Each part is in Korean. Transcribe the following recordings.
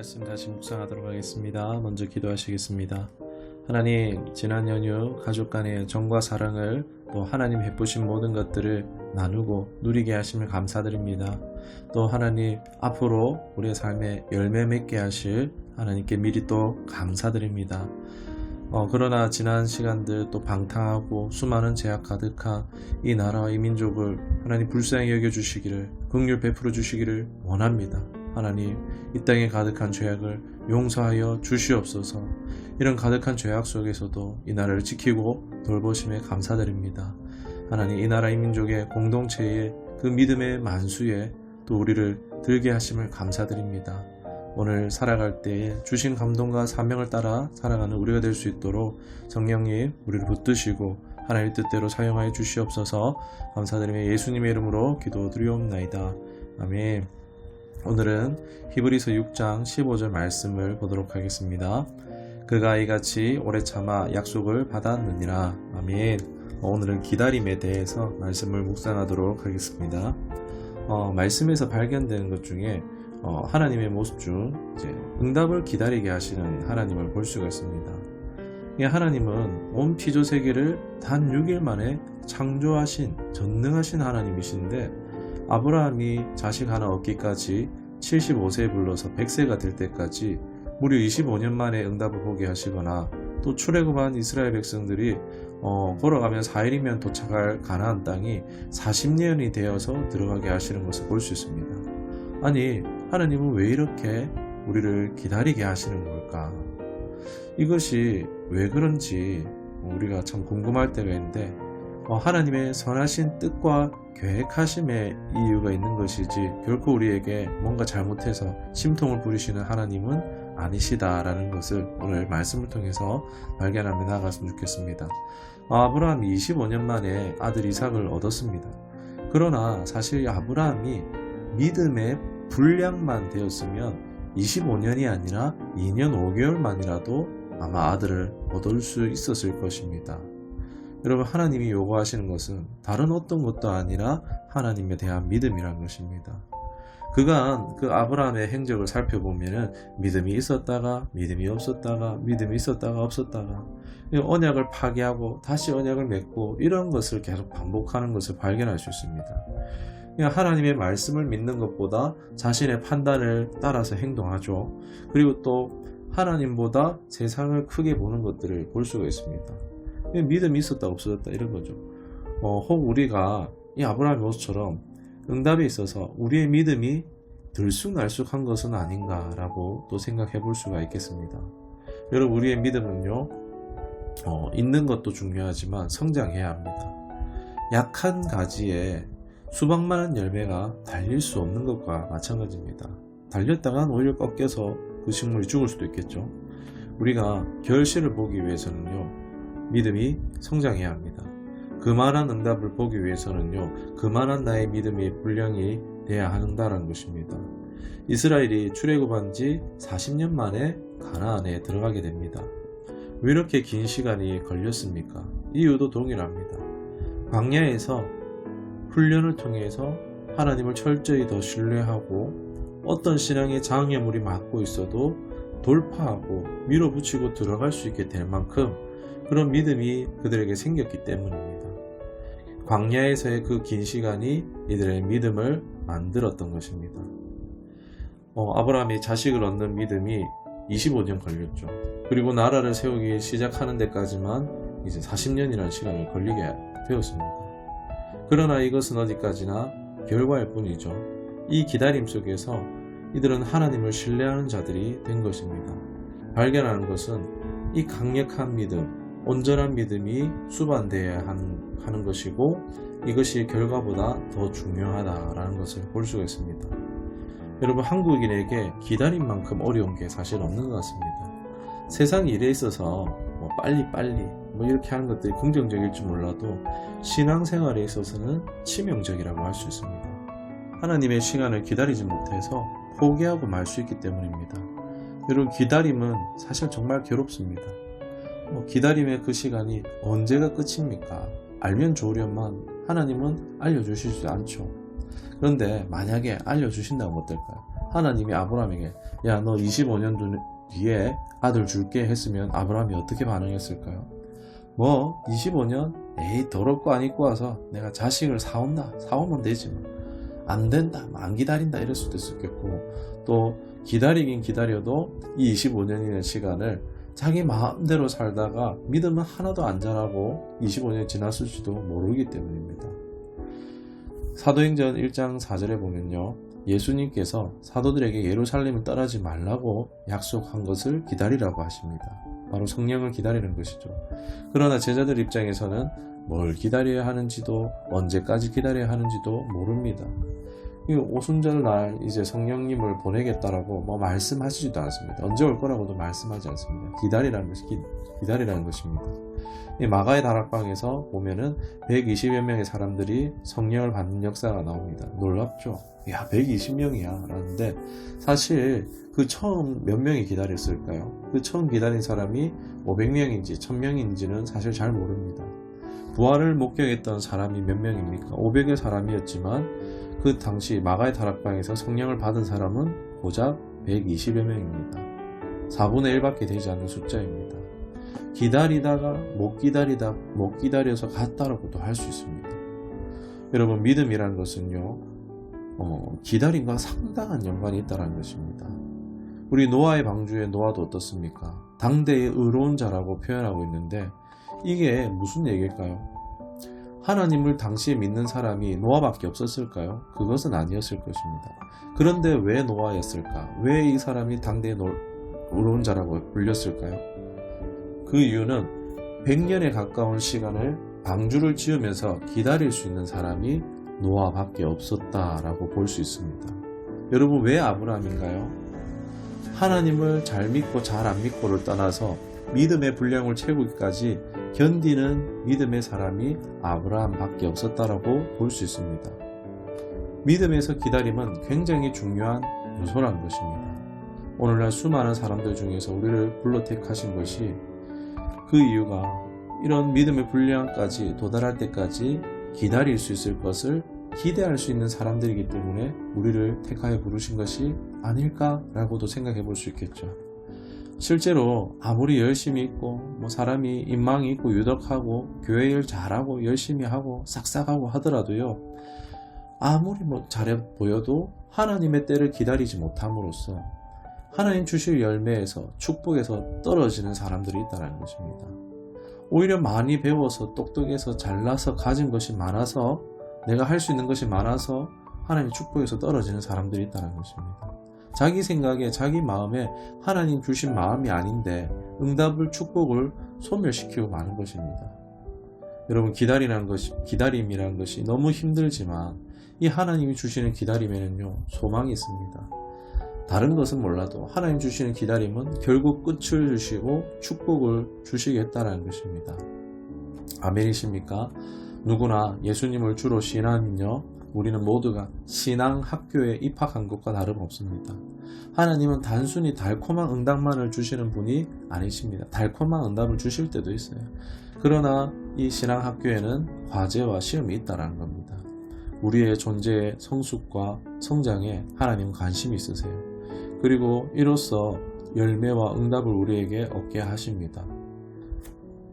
말씀 다시 묵상하도록 하겠습니다. 먼저 기도하시겠습니다. 하나님, 지난 연휴 가족 간의 정과 사랑을 또 하나님 베푸신 모든 것들을 나누고 누리게 하심을 감사드립니다. 또 하나님, 앞으로 우리의 삶에 열매 맺게 하실 하나님께 미리 또 감사드립니다. 그러나 지난 시간들 또 방탕하고 수많은 죄악 가득한 이 나라와 이 민족을 하나님 불쌍히 여겨주시기를, 긍휼 베풀어 주시기를 원합니다. 하나님, 이 땅에 가득한 죄악을 용서하여 주시옵소서. 이런 가득한 죄악 속에서도 이 나라를 지키고 돌보심에 감사드립니다. 하나님, 이 나라 이 민족의 공동체의 그 믿음의 만수에 또 우리를 들게 하심을 감사드립니다. 오늘 살아갈 때에 주신 감동과 사명을 따라 살아가는 우리가 될 수 있도록 성령님 우리를 붙드시고 하나님의 뜻대로 사용하여 주시옵소서. 감사드리며 예수님의 이름으로 기도드리옵나이다. 아멘. 오늘은 히브리서 6장 15절 말씀을 보도록 하겠습니다. 그가 이같이 오래 참아 약속을 받았느니라. 아멘. 오늘은 기다림에 대해서 말씀을 묵상하도록 하겠습니다. 말씀에서 발견되는 것 중에 하나님의 모습 중 응답을 기다리게 하시는 하나님을 볼 수가 있습니다. 하나님은 온 피조 세계를 단 6일 만에 창조하신 전능하신 하나님이신데, 아브라함이 자식 하나 얻기까지 75세에 불러서 100세가 될 때까지 무려 25년 만에 응답을 보게 하시거나, 또 출애굽한 이스라엘 백성들이 걸어가면 4일이면 도착할 가나안 땅이 40년이 되어서 들어가게 하시는 것을 볼 수 있습니다. 아니, 하나님은 왜 이렇게 우리를 기다리게 하시는 걸까? 이것이 왜 그런지 우리가 참 궁금할 때가 있는데, 하나님의 선하신 뜻과 계획하심의 이유가 있는 것이지 결코 우리에게 뭔가 잘못해서 심통을 부리시는 하나님은 아니시다라는 것을 오늘 말씀을 통해서 발견하며 나아갔으면 좋겠습니다. 아브라함이 25년 만에 아들 이삭을 얻었습니다. 그러나 사실 아브라함이 믿음의 분량만 되었으면 25년이 아니라 2년 5개월만이라도 아마 아들을 얻을 수 있었을 것입니다. 여러분, 하나님이 요구하시는 것은 다른 어떤 것도 아니라 하나님에 대한 믿음이라는 것입니다. 그간 그 아브라함의 행적을 살펴보면 믿음이 있었다가 믿음이 없었다가 믿음이 있었다가 없었다가 언약을 파기하고 다시 언약을 맺고 이런 것을 계속 반복하는 것을 발견할 수 있습니다. 하나님의 말씀을 믿는 것보다 자신의 판단을 따라서 행동하죠. 그리고 또 하나님보다 세상을 크게 보는 것들을 볼 수가 있습니다. 믿음이 있었다 없었다 이런 거죠. 혹 우리가 이 아브라함의 모습처럼 응답에 있어서 우리의 믿음이 들쑥날쑥한 것은 아닌가라고 또 생각해 볼 수가 있겠습니다. 여러분, 우리의 믿음은요, 있는 것도 중요하지만 성장해야 합니다. 약한 가지에 수박만한 열매가 달릴 수 없는 것과 마찬가지입니다. 달렸다간 오히려 꺾여서 그 식물이 죽을 수도 있겠죠. 우리가 결실을 보기 위해서는요, 믿음이 성장해야 합니다. 그만한 응답을 보기 위해서는요, 그만한 나의 믿음의 분량이 돼야 한다는 것입니다. 이스라엘이 출애굽한 지 40년 만에 가나안에 들어가게 됩니다. 왜 이렇게 긴 시간이 걸렸습니까? 이유도 동일합니다. 광야에서 훈련을 통해서 하나님을 철저히 더 신뢰하고 어떤 신앙의 장애물이 막고 있어도 돌파하고 밀어붙이고 들어갈 수 있게 될 만큼 그런 믿음이 그들에게 생겼기 때문입니다. 광야에서의 그 긴 시간이 이들의 믿음을 만들었던 것입니다. 아브라함이 자식을 얻는 믿음이 25년 걸렸죠. 그리고 나라를 세우기 시작하는 데까지만 이제 40년이라는 시간을 걸리게 되었습니다. 그러나 이것은 어디까지나 결과일 뿐이죠. 이 기다림 속에서 이들은 하나님을 신뢰하는 자들이 된 것입니다. 발견하는 것은 이 강력한 믿음, 온전한 믿음이 수반되어야 하는 것이고, 이것이 결과보다 더 중요하다라는 것을 볼 수가 있습니다. 여러분, 한국인에게 기다림만큼 어려운 게 사실 없는 것 같습니다. 세상 일에 있어서 빨리 이렇게 하는 것들이 긍정적일지 몰라도 신앙생활에 있어서는 치명적이라고 할 수 있습니다. 하나님의 시간을 기다리지 못해서 포기하고 말 수 있기 때문입니다. 여러분, 기다림은 사실 정말 괴롭습니다. 기다림의 그 시간이 언제가 끝입니까? 알면 좋으련만 하나님은 알려주시지 않죠. 그런데 만약에 알려주신다면 어떨까요? 하나님이 아브라함에게 야, 너 25년 뒤에 아들 줄게 했으면 아브라함이 어떻게 반응했을까요? 뭐 25년? 에이 더럽고 안 입고 와서 내가 자식을 사오면 되지 뭐. 안 된다, 안 기다린다 이럴 수도 있었겠고, 또 기다리긴 기다려도 이 25년이라는 시간을 자기 마음대로 살다가 믿음은 하나도 안 자라고 25년이 지났을지도 모르기 때문입니다. 사도행전 1장 4절에 보면요, 예수님께서 사도들에게 예루살렘을 떠나지 말라고 약속한 것을 기다리라고 하십니다. 바로 성령을 기다리는 것이죠. 그러나 제자들 입장에서는 뭘 기다려야 하는지도 언제까지 기다려야 하는지도 모릅니다. 이 오순절날 이제 성령님을 보내겠다라고 뭐 말씀하시지도 않습니다. 언제 올 거라고도 말씀하지 않습니다. 기다리라는 것입니다. 이 마가의 다락방에서 보면은 120여 명의 사람들이 성령을 받는 역사가 나옵니다. 놀랍죠? 야, 120명이야 라는데, 사실 그 처음 몇 명이 기다렸을까요? 그 처음 기다린 사람이 500명인지 1000명인지는 사실 잘 모릅니다. 부활을 목격했던 사람이 몇 명입니까? 500여 사람이었지만 그 당시 마가의 다락방에서 성령을 받은 사람은 고작 120여 명입니다. 4분의 1밖에 되지 않는 숫자입니다. 기다리다가 못 기다려서 갔다라고도 할 수 있습니다. 여러분, 믿음이라는 것은요, 기다림과 상당한 연관이 있다는 것입니다. 우리 노아의 방주에 노아도 어떻습니까? 당대의 의로운 자라고 표현하고 있는데, 이게 무슨 얘기일까요? 하나님을 당시에 믿는 사람이 노아밖에 없었을까요? 그것은 아니었을 것입니다. 그런데 왜 노아였을까? 왜 이 사람이 당대의 의로운 자라고 불렸을까요? 그 이유는 100년에 가까운 시간을 방주를 지으면서 기다릴 수 있는 사람이 노아밖에 없었다라고 볼 수 있습니다. 여러분, 왜 아브라함인가요? 하나님을 잘 믿고 잘 안 믿고를 떠나서 믿음의 분량을 채우기까지 견디는 믿음의 사람이 아브라함밖에 없었다라고 볼 수 있습니다. 믿음에서 기다림은 굉장히 중요한 요소라는 것입니다. 오늘날 수많은 사람들 중에서 우리를 불러 택하신 것이, 그 이유가 이런 믿음의 분량까지 도달할 때까지 기다릴 수 있을 것을 기대할 수 있는 사람들이기 때문에 우리를 택하여 부르신 것이 아닐까라고도 생각해 볼 수 있겠죠. 실제로 아무리 열심히 있고 사람이 인망이 있고 유덕하고 교회 일 잘하고 열심히 하고 싹싹하고 하더라도요, 아무리 잘해 보여도 하나님의 때를 기다리지 못함으로써 하나님 주실 열매에서 축복에서 떨어지는 사람들이 있다는 것입니다. 오히려 많이 배워서 똑똑해서 잘나서 가진 것이 많아서, 내가 할 수 있는 것이 많아서 하나님의 축복에서 떨어지는 사람들이 있다는 것입니다. 자기 생각에 자기 마음에 하나님 주신 마음이 아닌데 응답을, 축복을 소멸시키고 마는 것입니다. 여러분, 기다림이라는 것이 너무 힘들지만 이 하나님이 주시는 기다림에는요, 소망이 있습니다. 다른 것은 몰라도 하나님 주시는 기다림은 결국 끝을 주시고 축복을 주시겠다는 것입니다. 아멘이십니까? 누구나 예수님을 주로 신하면요, 우리는 모두가 신앙학교에 입학한 것과 다름없습니다. 하나님은 단순히 달콤한 응답만을 주시는 분이 아니십니다. 달콤한 응답을 주실 때도 있어요. 그러나 이 신앙학교에는 과제와 시험이 있다는 겁니다. 우리의 존재의 성숙과 성장에 하나님은 관심이 있으세요. 그리고 이로써 열매와 응답을 우리에게 얻게 하십니다.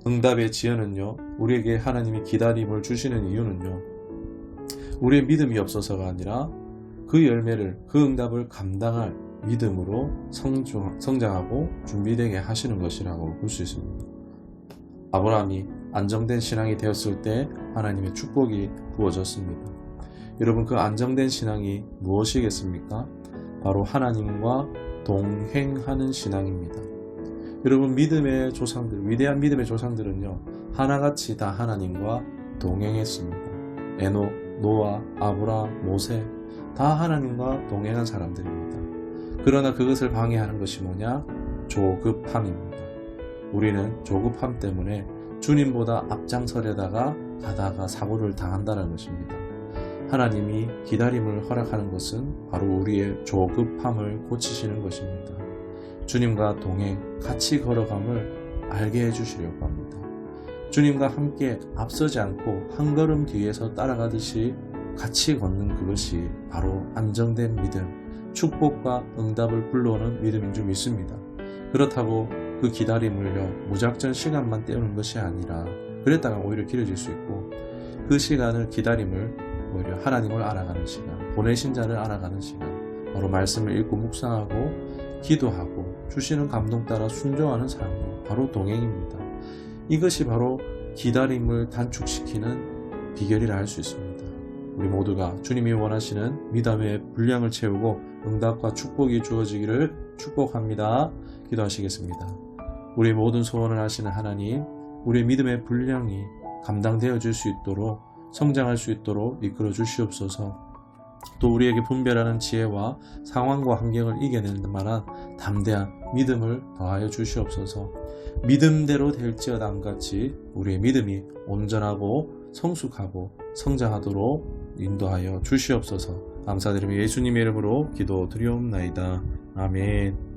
응답의 지연은요, 우리에게 하나님이 기다림을 주시는 이유는요, 우리의 믿음이 없어서가 아니라 그 열매를, 그 응답을 감당할 믿음으로 성장하고 준비되게 하시는 것이라고 볼 수 있습니다. 아브라함이 안정된 신앙이 되었을 때 하나님의 축복이 부어졌습니다. 여러분, 그 안정된 신앙이 무엇이겠습니까? 바로 하나님과 동행하는 신앙입니다. 여러분, 믿음의 조상들, 위대한 믿음의 조상들은요, 하나같이 다 하나님과 동행했습니다. 에녹, 노아, 아브라함, 모세, 다 하나님과 동행한 사람들입니다. 그러나 그것을 방해하는 것이 뭐냐? 조급함입니다. 우리는 조급함 때문에 주님보다 앞장서려다가 가다가 사고를 당한다는 것입니다. 하나님이 기다림을 허락하는 것은 바로 우리의 조급함을 고치시는 것입니다. 주님과 동행, 같이 걸어감을 알게 해주시려고 합니다. 주님과 함께 앞서지 않고 한 걸음 뒤에서 따라가듯이 같이 걷는 그것이 바로 안정된 믿음, 축복과 응답을 불러오는 믿음인 줄 믿습니다. 그렇다고 그 기다림을요 무작정 시간만 때우는 것이 아니라 그랬다가 오히려 길어질 수 있고 그 시간을 기다림을 오히려 하나님을 알아가는 시간, 보내신 자를 알아가는 시간, 바로 말씀을 읽고 묵상하고 기도하고 주시는 감동 따라 순종하는 삶이 바로 동행입니다. 이것이 바로 기다림을 단축시키는 비결이라 할 수 있습니다. 우리 모두가 주님이 원하시는 믿음의 분량을 채우고 응답과 축복이 주어지기를 축복합니다. 기도하시겠습니다. 우리 모든 소원을 하시는 하나님, 우리의 믿음의 분량이 감당되어 줄 수 있도록 성장할 수 있도록 이끌어 주시옵소서. 또 우리에게 분별하는 지혜와 상황과 환경을 이겨낼 만한 담대한 믿음을 더하여 주시옵소서. 믿음대로 될지어다 같이 우리의 믿음이 온전하고 성숙하고 성장하도록 인도하여 주시옵소서. 감사드리며 예수님의 이름으로 기도드리옵나이다. 아멘.